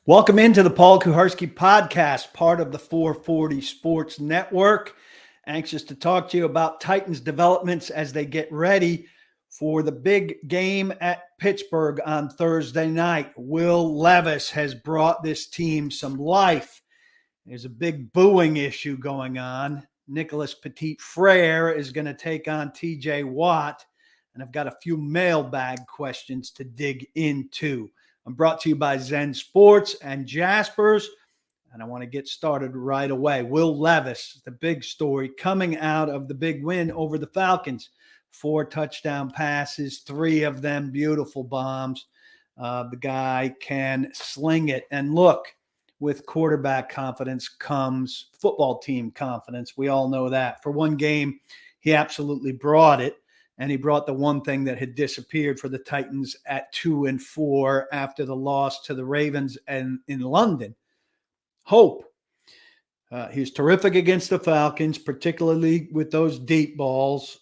Welcome into the Paul Kuharsky podcast, part of the 440 Sports Network. Anxious to talk to you about Titans developments as they get ready for the big game at Pittsburgh on Thursday night. Will Levis has brought this team some life. There's a big booing issue going on. Nicholas Petit-Frere is going to take on TJ Watt, and I've got a few mailbag questions to dig into. I'm brought to you by Zen Sports and Jasper's, and I want to get started right away. Will Levis, the big story coming out of the big win over the Falcons. 4 touchdown passes, 3 of them beautiful bombs. The guy can sling it. And look, with quarterback confidence comes football team confidence. We all know that. For one game, he absolutely brought it. And he brought the one thing that had disappeared for the Titans at 2-4 after the loss to the Ravens and in London. Hope. He was terrific against the Falcons, particularly with those deep balls.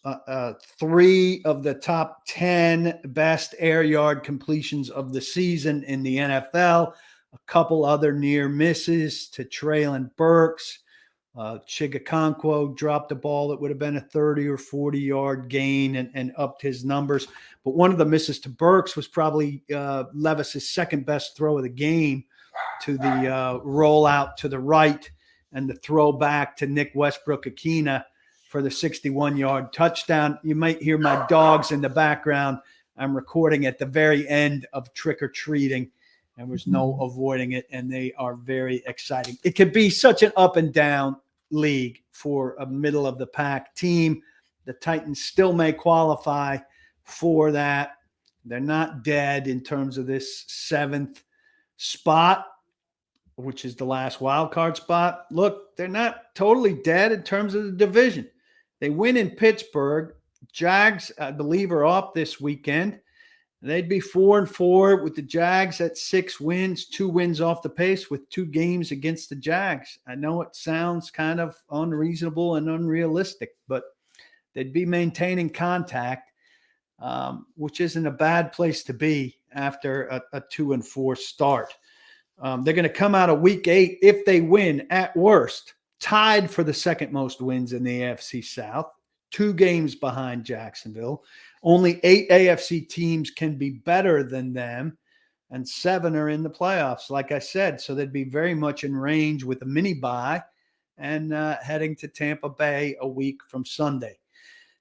3 of the top 10 best air yard completions of the season in the NFL. A couple other near misses to Traylon Burks. Chigakonkwo dropped a ball that would have been a 30 or 40-yard gain and upped his numbers. But one of the misses to Burks was probably Levis's second best throw of the game, to the rollout to the right and the throw back to Nick Westbrook-Akina for the 61-yard touchdown. You might hear my dogs in the background. I'm recording at the very end of trick-or-treating, and there's no avoiding it, and they are very exciting. It could be such an up and down league for a middle-of-the-pack team. The Titans still may qualify for that. They're not dead in terms of this 7th spot, which is the last wild card spot. Look, they're not totally dead in terms of the division. They win in Pittsburgh. Jags, I believe, are off this weekend. They'd be 4-4 with the Jags at 6 wins, 2 wins off the pace with 2 games against the Jags. I know it sounds kind of unreasonable and unrealistic, but they'd be maintaining contact, which isn't a bad place to be after a 2-4 start. They're going to come out of week 8, if they win, at worst, tied for the second most wins in the AFC South, 2 games behind Jacksonville. Only 8 AFC teams can be better than them, and 7 are in the playoffs, like I said. So they'd be very much in range with a mini bye and heading to Tampa Bay a week from Sunday.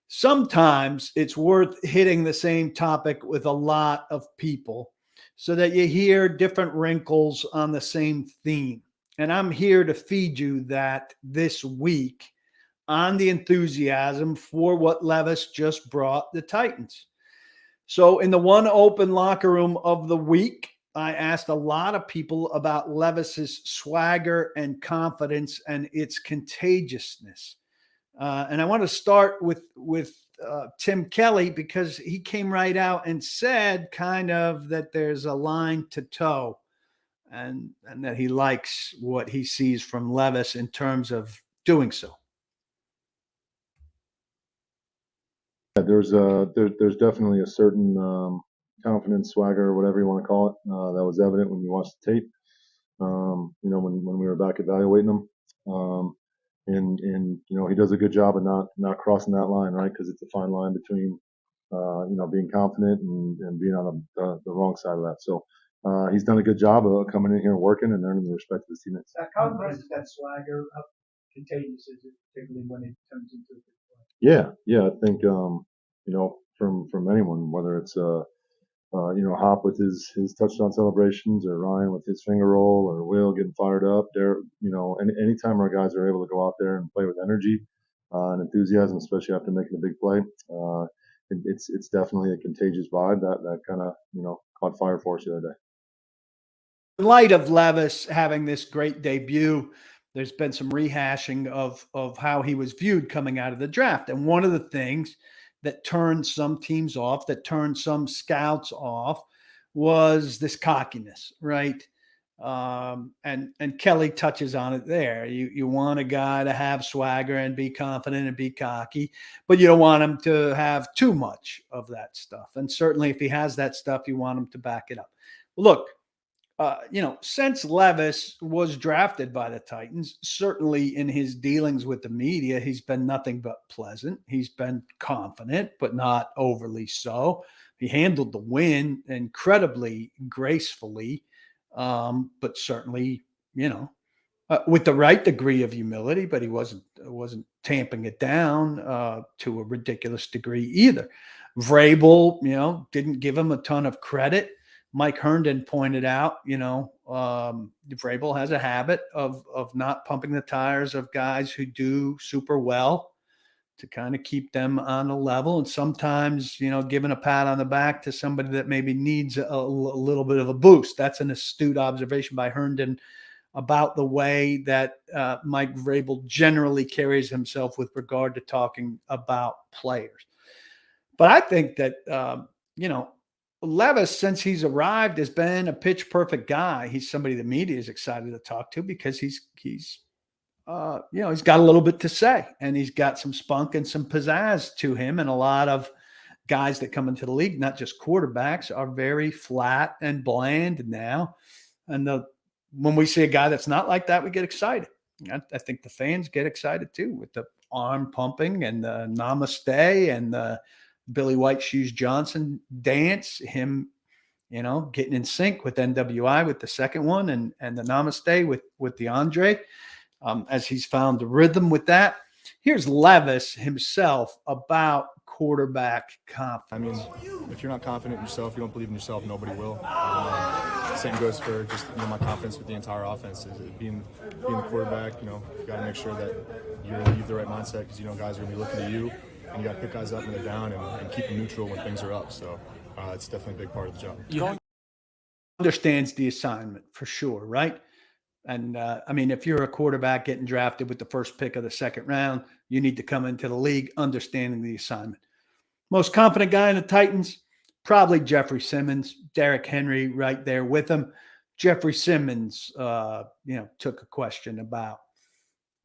Sometimes it's worth hitting the same topic with a lot of people so that you hear different wrinkles on the same theme. And I'm here to feed you that this week on the enthusiasm for what Levis just brought the Titans. So in the one open locker room of the week, I asked a lot of people about Levis's swagger and confidence and its contagiousness. And I want to start with Tim Kelly, because he came right out and said kind of that there's a line to toe and that he likes what he sees from Levis in terms of doing so. There's definitely a certain confidence, swagger, or whatever you want to call it, that was evident when you watched the tape. When we were back evaluating him, and he does a good job of not crossing that line, right? Because it's a fine line between being confident and being on the wrong side of that. So he's done a good job of coming in here and working and earning the respect of his teammates. How much is that swagger? How contagious is it, particularly when it turns into a big play? Yeah, I think from anyone, whether it's Hop with his touchdown celebrations, or Ryan with his finger roll, or Will getting fired up. Anytime our guys are able to go out there and play with energy and enthusiasm, especially after making a big play, it's definitely a contagious vibe that kind of caught fire for us the other day. In light of Levis having this great debut, there's been some rehashing of how he was viewed coming out of the draft. And one of the things that turned some teams off, that turned some scouts off, was this cockiness, right? And Kelly touches on it there. You want a guy to have swagger and be confident and be cocky, but you don't want him to have too much of that stuff. And certainly if he has that stuff, you want him to back it up. Look, Since Levis was drafted by the Titans, certainly in his dealings with the media, he's been nothing but pleasant. He's been confident, but not overly so. He handled the win incredibly gracefully, but certainly, with the right degree of humility, but he wasn't tamping it down to a ridiculous degree either. Vrabel, didn't give him a ton of credit. Mike Herndon pointed out, Vrabel has a habit of not pumping the tires of guys who do super well to kind of keep them on a level. And sometimes, giving a pat on the back to somebody that maybe needs a little bit of a boost. That's an astute observation by Herndon about the way that Mike Vrabel generally carries himself with regard to talking about players. But I think that, Levis, since he's arrived, has been a pitch perfect guy. He's somebody the media is excited to talk to because he's got a little bit to say, and he's got some spunk and some pizzazz to him. And a lot of guys that come into the league, not just quarterbacks, are very flat and bland now. And when we see a guy that's not like that, we get excited. I think the fans get excited too, with the arm pumping and the namaste and the Billy White Shoes Johnson dance, him, getting in sync with NWI with the second one, and the namaste with the Andre, as he's found the rhythm with that. Here's Levis himself about quarterback confidence. I mean, if you're not confident in yourself, you don't believe in yourself, nobody will. Same goes for just my confidence with the entire offense. Being the quarterback, you got to make sure that you have the right mindset, because guys are going to be looking at you, and you got to pick guys up when they're down and keep them neutral when things are up. So it's definitely a big part of the job. You understands the assignment for sure, right? And if you're a quarterback getting drafted with the first pick of the second round, you need to come into the league understanding the assignment. Most confident guy in the Titans, probably Jeffrey Simmons. Derrick Henry right there with him. Jeffrey Simmons, took a question about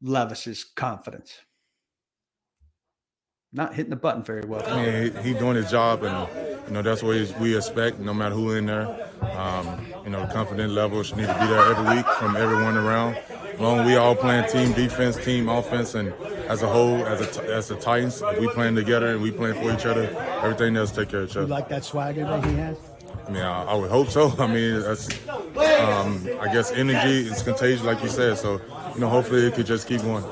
Levis's confidence. Not hitting the button very well. I mean, he's doing his job, and that's what we expect, no matter who in there. The confidence level should need to be there every week from everyone around. As long as we all playing team defense, team offense, and as a whole, as the Titans, we playing together and we playing for each other. Everything else take care of each other. You like that swagger that he has? I mean, I would hope so. I mean, that's, I guess energy is contagious, like you said. So, hopefully it could just keep going.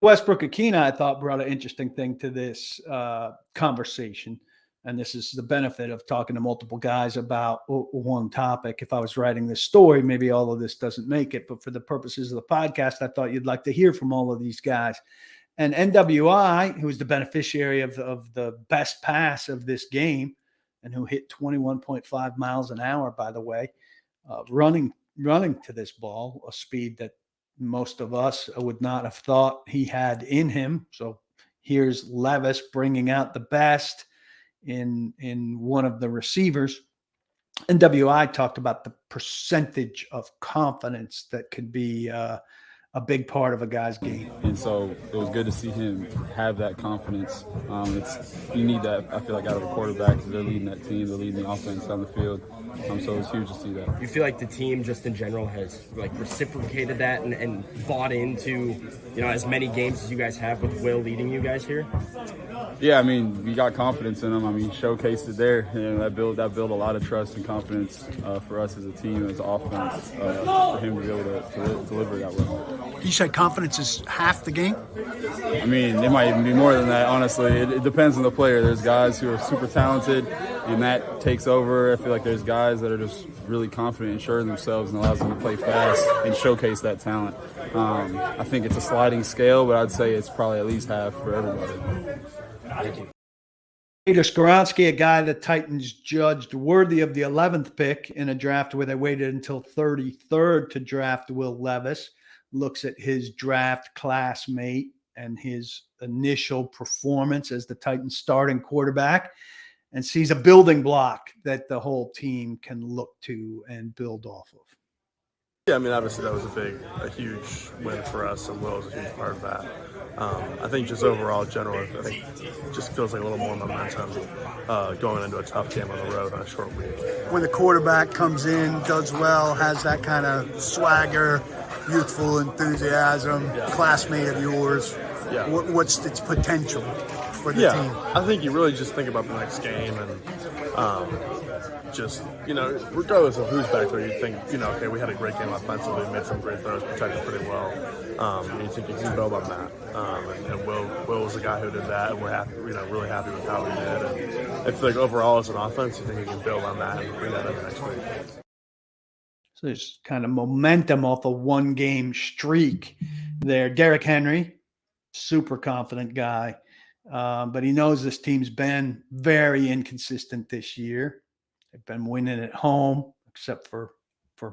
Westbrook-Akina, I thought, brought an interesting thing to this conversation. And this is the benefit of talking to multiple guys about one topic. If I was writing this story, maybe all of this doesn't make it. But for the purposes of the podcast, I thought you'd like to hear from all of these guys. And NWI, who is the beneficiary of the best pass of this game, and who hit 21.5 miles an hour, by the way, running to this ball, a speed that most of us would not have thought he had in him. So here's Levis bringing out the best in one of the receivers. NWI talked about the percentage of confidence that could be a big part of a guy's game. And so it was good to see him have that confidence. You need that, I feel like, out of a quarterback, because they're leading that team, they're leading the offense on the field. So it's huge to see that. You feel like the team just in general has reciprocated that and bought into, as many games as you guys have with Will leading you guys here? Yeah, we got confidence in him. Showcased it there. That built a lot of trust and confidence for us as a team, as an offense, for him to be able to deliver that well. You said confidence is half the game? It might even be more than that, honestly. It depends on the player. There's guys who are super talented, and that takes over. I feel like there's guys that are just really confident and sure of themselves and allows them to play fast and showcase that talent. I think it's a sliding scale, but I'd say it's probably at least half for everybody. Thank you. Peter Skoronski, a guy the Titans judged worthy of the 11th pick in a draft where they waited until 33rd to draft Will Levis, looks at his draft classmate and his initial performance as the Titans starting quarterback, and sees a building block that the whole team can look to and build off of. Yeah, I mean, obviously that was a huge win for us, and Will was a huge part of that. I think just overall, general, I think it just feels like a little more momentum going into a tough game on the road on a short week. When the quarterback comes in, does well, has that kind of swagger, youthful enthusiasm, classmate of yours, what's its potential for the team? I think you really just think about the next game and just, regardless of who's back there, you think, okay, we had a great game offensively, made some great throws, protected pretty well. And you think you can build on that. And Will was the guy who did that, and we're happy, really happy with how he did. And I feel like overall as an offense, you think you can build on that and bring that into next week. So there's kind of momentum off a one-game streak there. Derrick Henry, super confident guy, but he knows this team's been very inconsistent this year. They've been winning at home, except for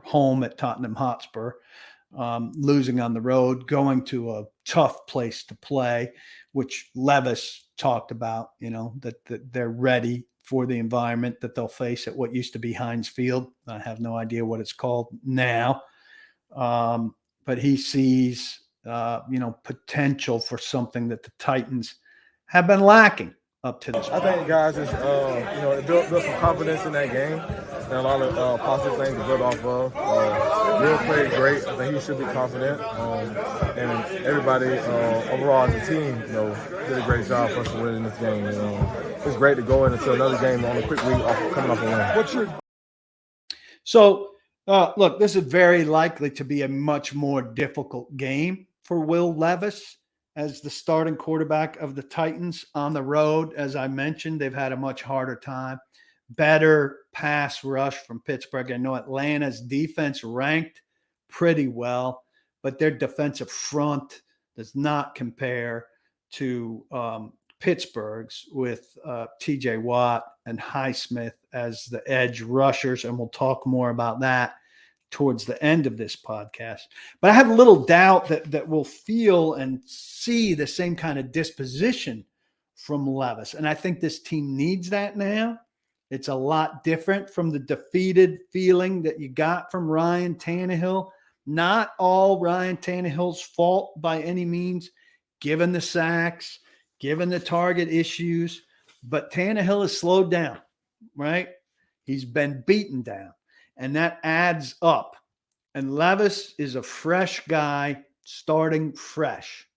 home at Tottenham Hotspur, losing on the road, going to a tough place to play, which Levis talked about, that they're ready for the environment that they'll face at what used to be Heinz Field. I have no idea what it's called now. But he sees, potential for something that the Titans have been lacking up to this point. I think guys just, it built some confidence in that game and a lot of positive things to build off of. Will played great. I think he should be confident. And everybody overall as a team, did a great job for us to win in this game. It's great to go into another game on a quick week coming off a win. So, look, this is very likely to be a much more difficult game for Will Levis as the starting quarterback of the Titans on the road. As I mentioned, they've had a much harder time. Better pass rush from Pittsburgh. I know Atlanta's defense ranked pretty well, but their defensive front does not compare to Pittsburgh's with TJ Watt and Highsmith as the edge rushers, and we'll talk more about that towards the end of this podcast. But I have little doubt that we'll feel and see the same kind of disposition from Levis. And I think this team needs that now. It's a lot different from the defeated feeling that you got from Ryan Tannehill. Not all Ryan Tannehill's fault by any means, given the sacks, given the target issues. But Tannehill has slowed down, right? He's been beaten down. And that adds up. And Levis is a fresh guy starting fresh.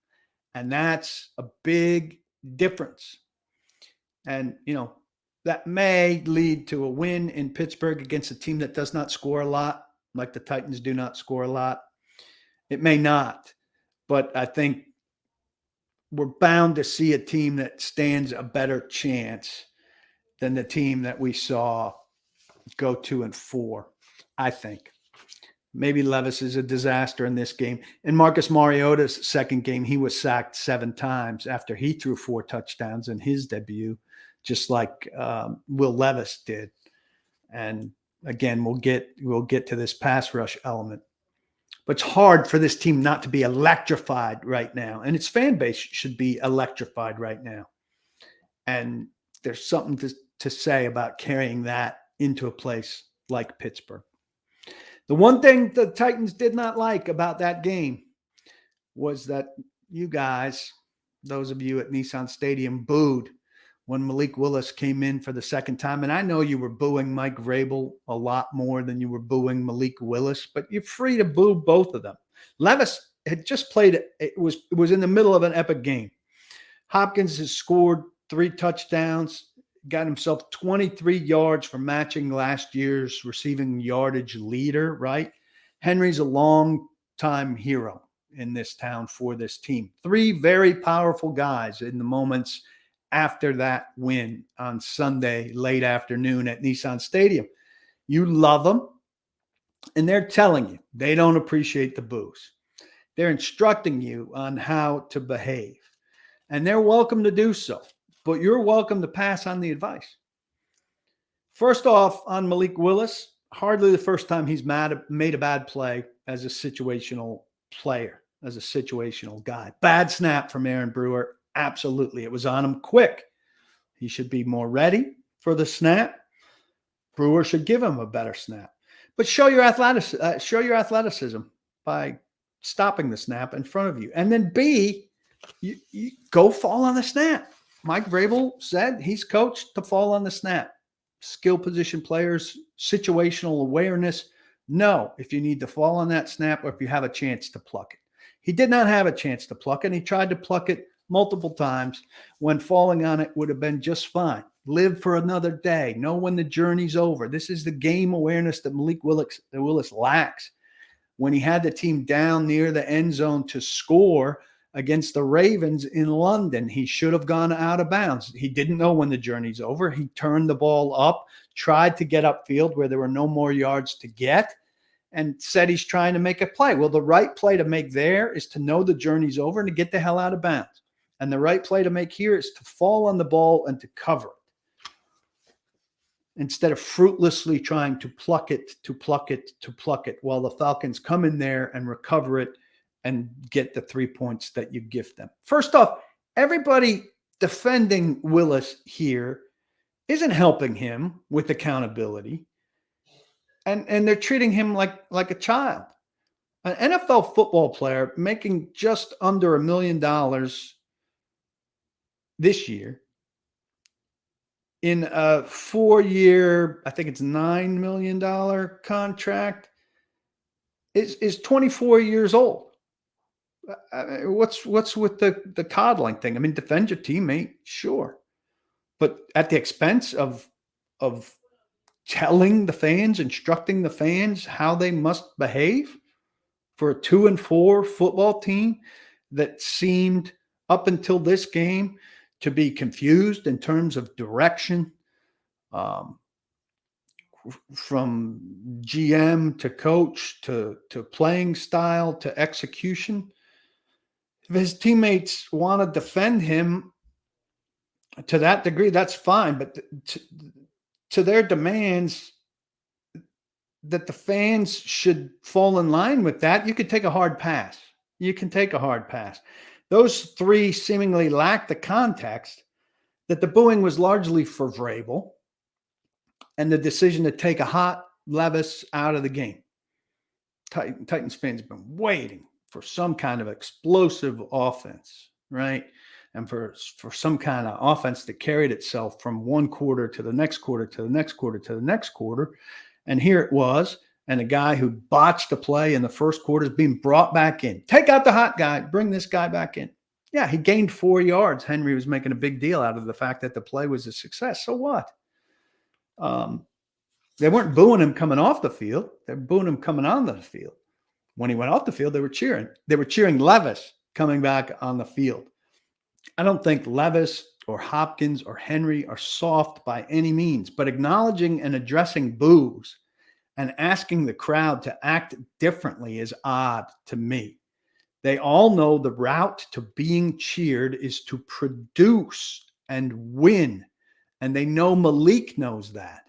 And that's a big difference. And, that may lead to a win in Pittsburgh against a team that does not score a lot, like the Titans do not score a lot. It may not. But I think we're bound to see a team that stands a better chance than the team that we saw go 2-4. I think. Maybe Levis is a disaster in this game. In Marcus Mariota's second game, he was sacked 7 times after he threw 4 touchdowns in his debut, just like Will Levis did. And again, we'll get to this pass rush element. But it's hard for this team not to be electrified right now. And its fan base should be electrified right now. And there's something to say about carrying that into a place like Pittsburgh. The one thing the Titans did not like about that game was that you guys, those of you at Nissan Stadium, booed when Malik Willis came in for the second time. And I know you were booing Mike Vrabel a lot more than you were booing Malik Willis, but you're free to boo both of them. Levis had just played, it was in the middle of an epic game. Hopkins has scored 3 touchdowns, got himself 23 yards for matching last year's receiving yardage leader, right? Henry's a long-time hero in this town for this team. 3 very powerful guys in the moments after that win on Sunday, late afternoon at Nissan Stadium. You love them, and they're telling you they don't appreciate the boos. They're instructing you on how to behave, and they're welcome to do so. But you're welcome to pass on the advice. First off, on Malik Willis, hardly the first time he's made a bad play as a situational player, as a situational guy. Bad snap from Aaron Brewer. Absolutely. It was on him quick. He should be more ready for the snap. Brewer should give him a better snap. But show your athleticism by stopping the snap in front of you. And then B, you go fall on the snap. Mike Vrabel said he's coached to fall on the snap. Skill position players, situational awareness. No, if you need to fall on that snap or if you have a chance to pluck it. He did not have a chance to pluck it, and he tried to pluck it multiple times when falling on it would have been just fine. Live for another day. Know when the journey's over. This is the game awareness that Malik Willis lacks. When he had the team down near the end zone to score against the Ravens in London, he should have gone out of bounds. He didn't know when the journey's over. He turned the ball up, tried to get upfield where there were no more yards to get, and said he's trying to make a play. Well, the right play to make there is to know the journey's over and to get the hell out of bounds. And the right play to make here is to fall on the ball and to cover it, instead of fruitlessly trying to pluck it while the Falcons come in there and recover it and get the 3 points that you gift them. First off, everybody defending Willis here isn't helping him with accountability. And they're treating him like a child. An NFL football player making just under $1 million this year in a 4-year, I think it's $9 million contract, is 24 years old. What's with the coddling thing? I mean, defend your teammate, sure, but at the expense of telling the fans, instructing the fans how they must behave for a 2-4 football team that seemed up until this game to be confused in terms of direction, from GM to coach to playing style to execution. If his teammates want to defend him to that degree, that's fine. But to their demands that the fans should fall in line with that, you could take a hard pass. You can take a hard pass. Those three seemingly lack the context that the booing was largely for Vrabel and the decision to take a hot Levis out of the game. Titans fans have been waiting for some kind of explosive offense, right? And for some kind of offense that carried itself from one quarter to the next quarter to the next quarter to the next quarter. And here it was. And a guy who botched a play in the first quarter is being brought back in. Take out the hot guy. Bring this guy back in. Yeah, he gained 4 yards. Henry was making a big deal out of the fact that the play was a success. So what? They weren't booing him coming off the field. They were booing him coming on the field. When he went off the field, they were cheering. They were cheering Levis coming back on the field. I don't think Levis or Hopkins or Henry are soft by any means, but acknowledging and addressing boos and asking the crowd to act differently is odd to me. They all know the route to being cheered is to produce and win. And they know Malik knows that.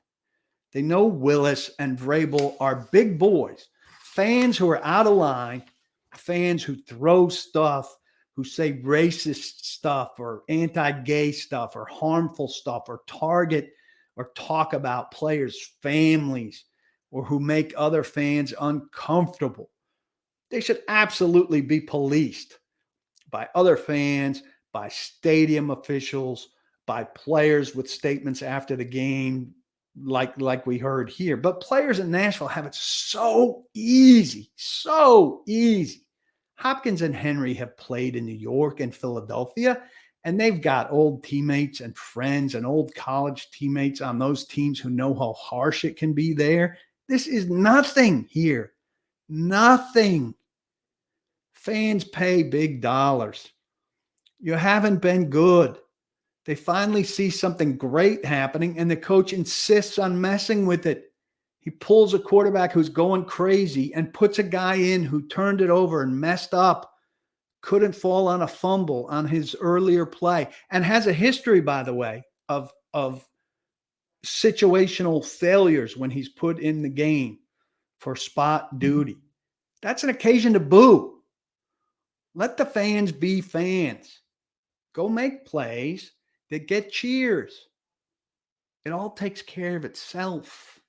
They know Willis and Vrabel are big boys, fans who are out of line, fans who throw stuff, who say racist stuff or anti-gay stuff or harmful stuff or target or talk about players' families, or who make other fans uncomfortable. They should absolutely be policed by other fans, by stadium officials, by players with statements after the game, like we heard here. But players in Nashville have it so easy, so easy. Hopkins and Henry have played in New York and Philadelphia, and they've got old teammates and friends and old college teammates on those teams who know how harsh it can be there. This is nothing here. Nothing. Fans pay big dollars. You haven't been good. They finally see something great happening, and the coach insists on messing with it. He pulls a quarterback who's going crazy and puts a guy in who turned it over and messed up, couldn't fall on a fumble on his earlier play, and has a history, by the way, of situational failures when he's put in the game for spot duty. That's an occasion to boo. Let the fans be fans. Go make plays that get cheers. It all takes care of itself.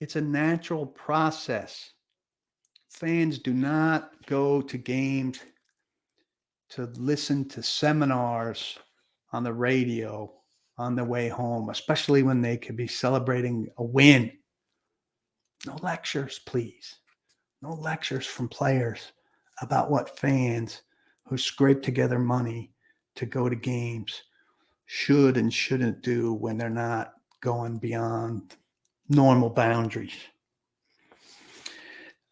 It's a natural process. Fans do not go to games to listen to seminars on the radio on the way home, especially when they could be celebrating a win. No lectures, please. No lectures from players about what fans who scrape together money to go to games should and shouldn't do when they're not going beyond normal boundaries.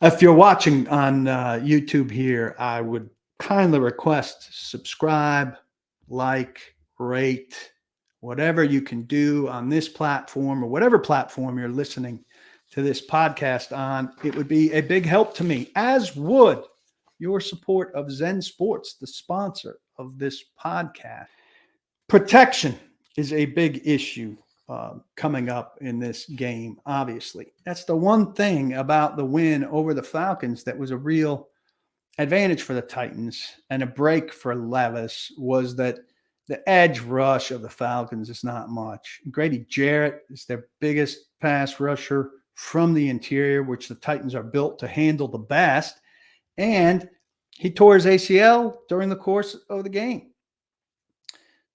If you're watching on YouTube here, I would kindly request subscribe, like, rate, whatever you can do on this platform or whatever platform you're listening to this podcast on. It would be a big help to me, as would your support of Zen Sports, the sponsor of this podcast. Protection is a big issue coming up in this game, obviously. That's the one thing about the win over the Falcons that was a real advantage for the Titans and a break for Levis, was that the edge rush of the Falcons is not much. Grady Jarrett is their biggest pass rusher from the interior, which the Titans are built to handle the best. And he tore his ACL during the course of the game.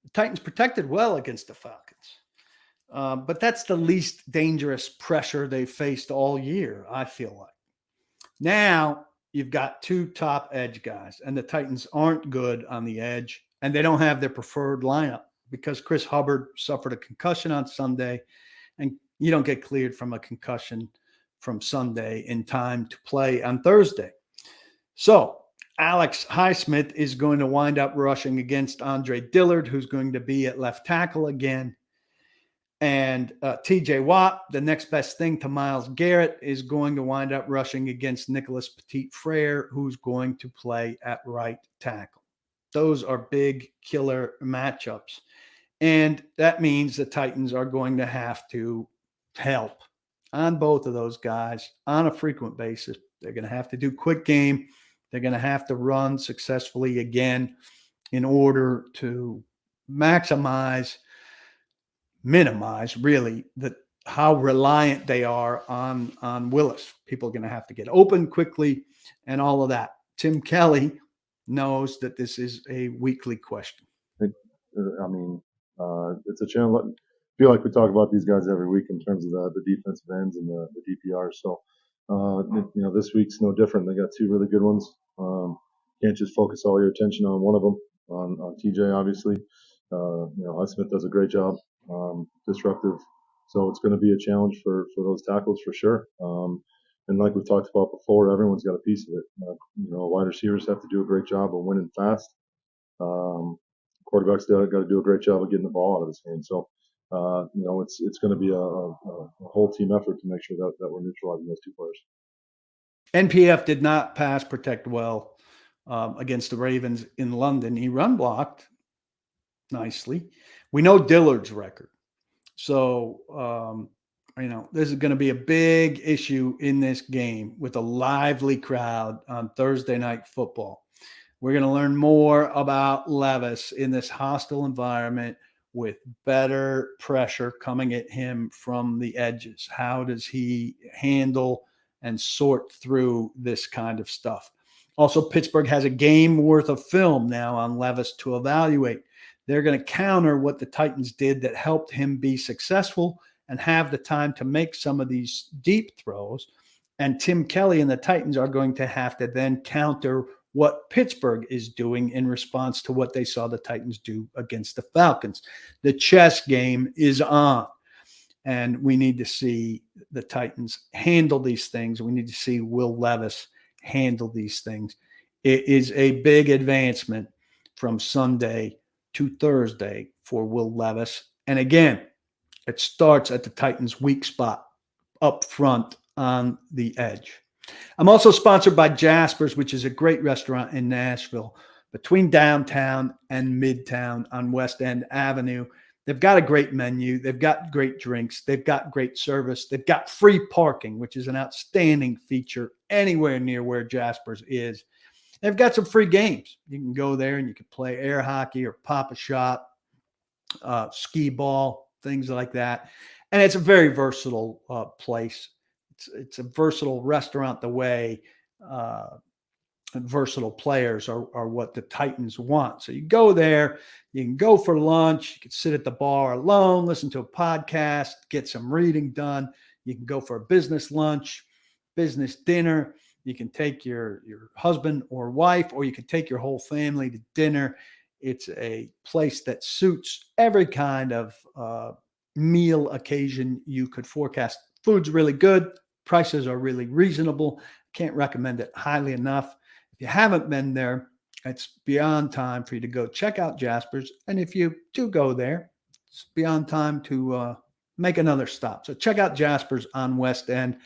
The Titans protected well against the Falcons. But that's the least dangerous pressure they've faced all year, I feel like. Now you've got two top edge guys, and the Titans aren't good on the edge, and they don't have their preferred lineup because Chris Hubbard suffered a concussion on Sunday, and you don't get cleared from a concussion from Sunday in time to play on Thursday. So Alex Highsmith is going to wind up rushing against Andre Dillard, who's going to be at left tackle again. And TJ Watt, the next best thing to Myles Garrett, is going to wind up rushing against Nicholas Petit-Frere, who's going to play at right tackle. Those are big killer matchups. And that means the Titans are going to have to help on both of those guys on a frequent basis. They're going to have to do quick game. They're going to have to run successfully again in order to minimize really how reliant they are on Willis. People are going to have to get open quickly and all of that. Tim Kelly knows that this is a weekly question. I mean, it's a challenge. I feel like we talk about these guys every week in terms of the defensive ends and the DPR. So, this week's no different. They got two really good ones. Can't just focus all your attention on one of them, on TJ, obviously. Highsmith does a great job, disruptive. So it's going to be a challenge for those tackles for sure. And like we've talked about before, everyone's got a piece of it. Wide receivers have to do a great job of winning fast. Quarterbacks got to do a great job of getting the ball out of his hand. So, it's going to be a whole team effort to make sure that we're neutralizing those two players. NPF did not pass protect well against the Ravens in London. He run blocked nicely. We know Dillard's record. So, this is going to be a big issue in this game with a lively crowd on Thursday Night Football. We're going to learn more about Levis in this hostile environment with better pressure coming at him from the edges. How does he handle and sort through this kind of stuff? Also, Pittsburgh has a game worth of film now on Levis to evaluate. They're going to counter what the Titans did that helped him be successful and have the time to make some of these deep throws. And Tim Kelly and the Titans are going to have to then counter what Pittsburgh is doing in response to what they saw the Titans do against the Falcons. The chess game is on, and we need to see the Titans handle these things. We need to see Will Levis handle these things. It is a big advancement from Sunday to Thursday for Will Levis. And again, it starts at the Titans' weak spot up front on the edge. I'm also sponsored by Jasper's, which is a great restaurant in Nashville between downtown and midtown on West End Avenue. They've got a great menu. They've got great drinks. They've got great service. They've got free parking, which is an outstanding feature anywhere near where Jasper's is. They've got some free games. You can go there and you can play air hockey or pop a shot, skee ball, things like that. And it's a very versatile place. It's a versatile restaurant the way versatile players are what the Titans want. So you go there, you can go for lunch, you can sit at the bar alone, listen to a podcast, get some reading done. You can go for a business lunch, business dinner. You can take your husband or wife, or you can take your whole family to dinner. It's a place that suits every kind of meal occasion you could forecast. Food's really good. Prices are really reasonable. Can't recommend it highly enough. If you haven't been there, it's beyond time for you to go check out Jasper's. And if you do go there, it's beyond time to make another stop. So check out Jasper's on West End.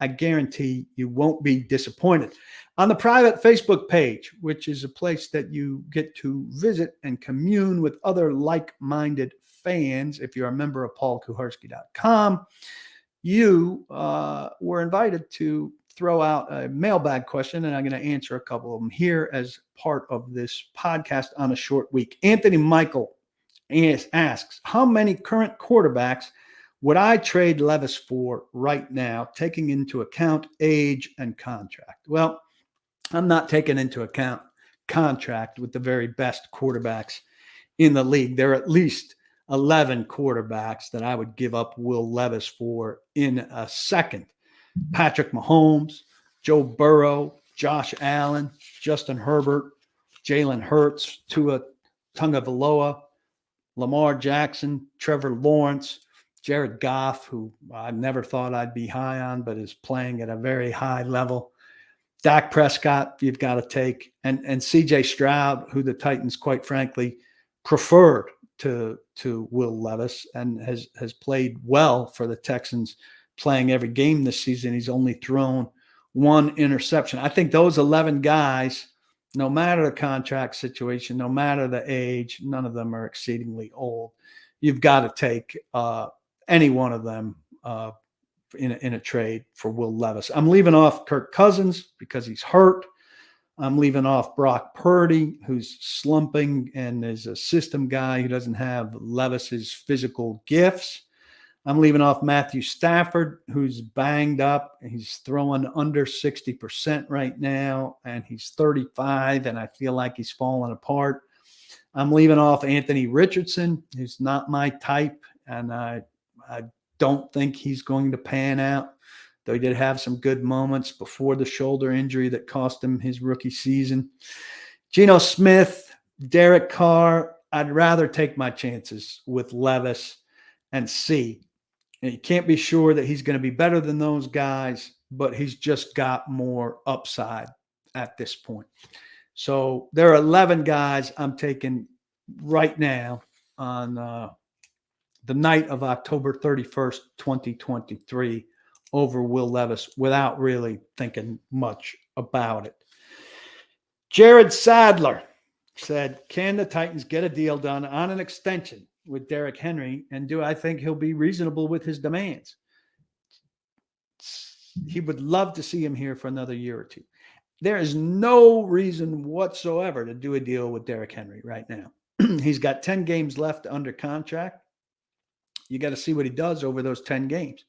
I guarantee you won't be disappointed. On the private Facebook page, which is a place that you get to visit and commune with other like-minded fans, if you're a member of paulkuharsky.com, you were invited to throw out a mailbag question, and I'm going to answer a couple of them here as part of this podcast on a short week. Anthony Michael asks, how many current quarterbacks would I trade Levis for right now, taking into account age and contract? Well, I'm not taking into account contract with the very best quarterbacks in the league. There are at least 11 quarterbacks that I would give up Will Levis for in a second. Patrick Mahomes, Joe Burrow, Josh Allen, Justin Herbert, Jalen Hurts, Tua Tagovailoa, Lamar Jackson, Trevor Lawrence, Jared Goff, who I never thought I'd be high on, but is playing at a very high level. Dak Prescott, you've got to take, and CJ Stroud, who the Titans, quite frankly, preferred to Will Levis and has played well for the Texans, playing every game this season. He's only thrown one interception. I think those 11 guys, no matter the contract situation, no matter the age, none of them are exceedingly old. You've got to take any one of them in a trade for Will Levis. I'm leaving off Kirk Cousins because he's hurt. I'm leaving off Brock Purdy, who's slumping and is a system guy who doesn't have Levis's physical gifts. I'm leaving off Matthew Stafford, who's banged up. He's throwing under 60% right now, and he's 35, and I feel like he's falling apart. I'm leaving off Anthony Richardson, who's not my type, and I don't think he's going to pan out, though he did have some good moments before the shoulder injury that cost him his rookie season. Geno Smith, Derek Carr, I'd rather take my chances with Levis and see. And you can't be sure that he's going to be better than those guys, but he's just got more upside at this point. So there are 11 guys I'm taking right now on the night of October 31st, 2023 over Will Levis without really thinking much about it. Jared Sadler said, can the Titans get a deal done on an extension with Derrick Henry, and do I think he'll be reasonable with his demands? He would love to see him here for another year or two. There is no reason whatsoever to do a deal with Derrick Henry right now. He's got 10 games left under contract. You got to see what he does over those 10 games.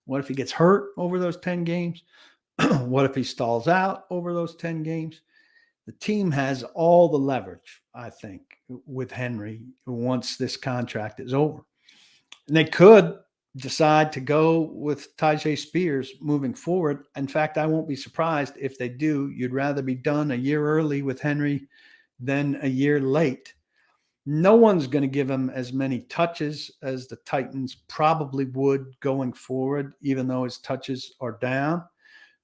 What if he gets hurt over those 10 games? What if he stalls out over those 10 games? The team has all the leverage, I think, with Henry once this contract is over. And they could decide to go with Tyjae Spears moving forward. In fact, I won't be surprised if they do. You'd rather be done a year early with Henry than a year late. No one's going to give him as many touches as the Titans probably would going forward, even though his touches are down.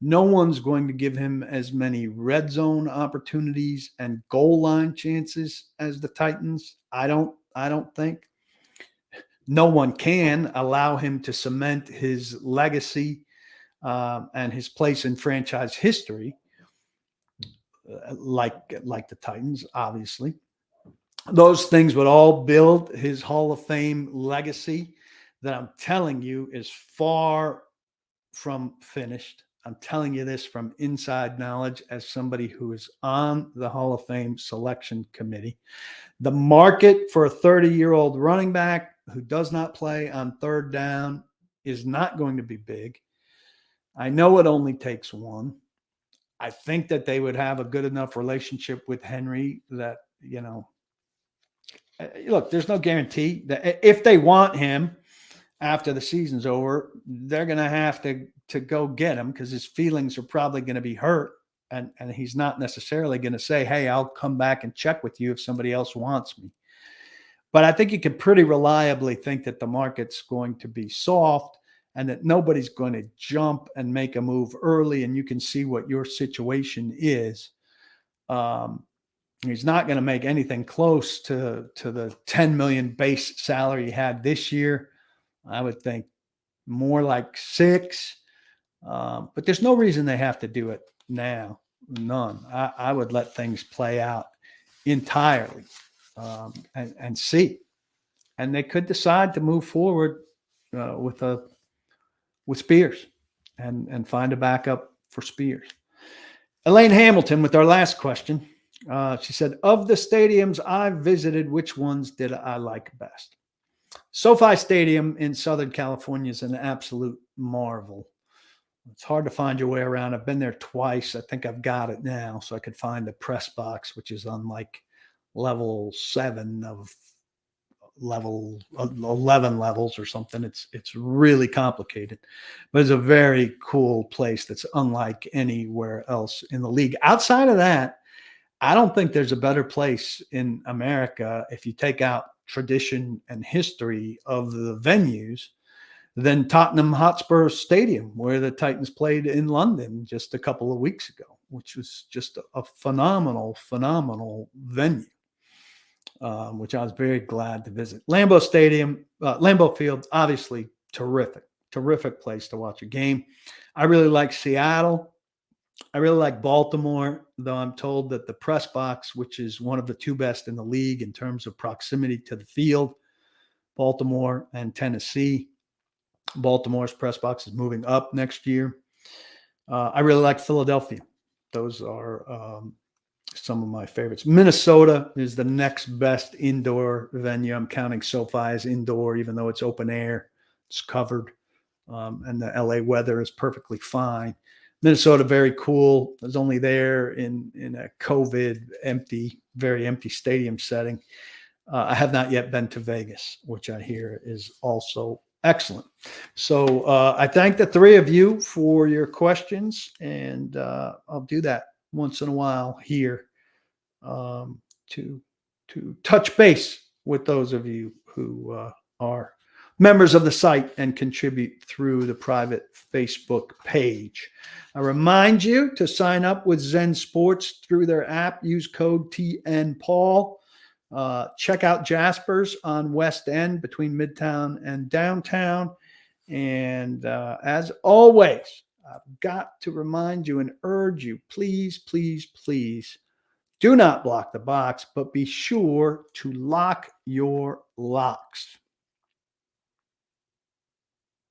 No one's going to give him as many red zone opportunities and goal line chances as the Titans. I don't think. No one can allow him to cement his legacy and his place in franchise history like the Titans, obviously. Those things would all build his Hall of Fame legacy that I'm telling you is far from finished. I'm telling you this from inside knowledge as somebody who is on the Hall of Fame selection committee. The market for a 30-year-old running back who does not play on third down is not going to be big. I know it only takes one. I think that they would have a good enough relationship with Henry that, look, there's no guarantee that if they want him after the season's over, they're going to have to go get him because his feelings are probably going to be hurt. And he's not necessarily going to say, hey, I'll come back and check with you if somebody else wants me. But I think you can pretty reliably think that the market's going to be soft and that nobody's going to jump and make a move early. And you can see what your situation is. He's not going to make anything close to the $10 million base salary he had this year. I would think more like 6. But there's no reason they have to do it now. None. I would let things play out entirely and see. And they could decide to move forward with Spears and find a backup for Spears. Elaine Hamilton with our last question. She said, of the stadiums I've visited, which ones did I like best? SoFi Stadium in Southern California is an absolute marvel. It's hard to find your way around. I've been there twice. I think I've got it now, so I could find the press box, which is on like level 7 of level 11 levels or something. It's really complicated, but it's a very cool place that's unlike anywhere else in the league. Outside of that, I don't think there's a better place in America, if you take out tradition and history of the venues, than Tottenham Hotspur Stadium, where the Titans played in London just a couple of weeks ago, which was just a phenomenal venue, which I was very glad to visit. Lambeau Field, obviously terrific place to watch a game. I really like Seattle. I really like Baltimore, though I'm told that the press box, which is one of the 2 best in the league in terms of proximity to the field, Baltimore and Tennessee. Baltimore's press box is moving up next year. I really like Philadelphia. Those are some of my favorites. Minnesota is the next best indoor venue. I'm counting SoFi as indoor, even though it's open air. It's covered, and the LA weather is perfectly fine. Minnesota, very cool. I was only there in a COVID very empty stadium setting. I have not yet been to Vegas, which I hear is also excellent. So I thank the 3 of you for your questions, and I'll do that once in a while here to touch base with those of you who are members of the site and contribute through the private Facebook page. I remind you to sign up with Zen Sports through their app. Use code TNPaul. Check out Jasper's on West End between Midtown and downtown. And as always, I've got to remind you and urge you, please, please, please do not block the box, but be sure to lock your locks.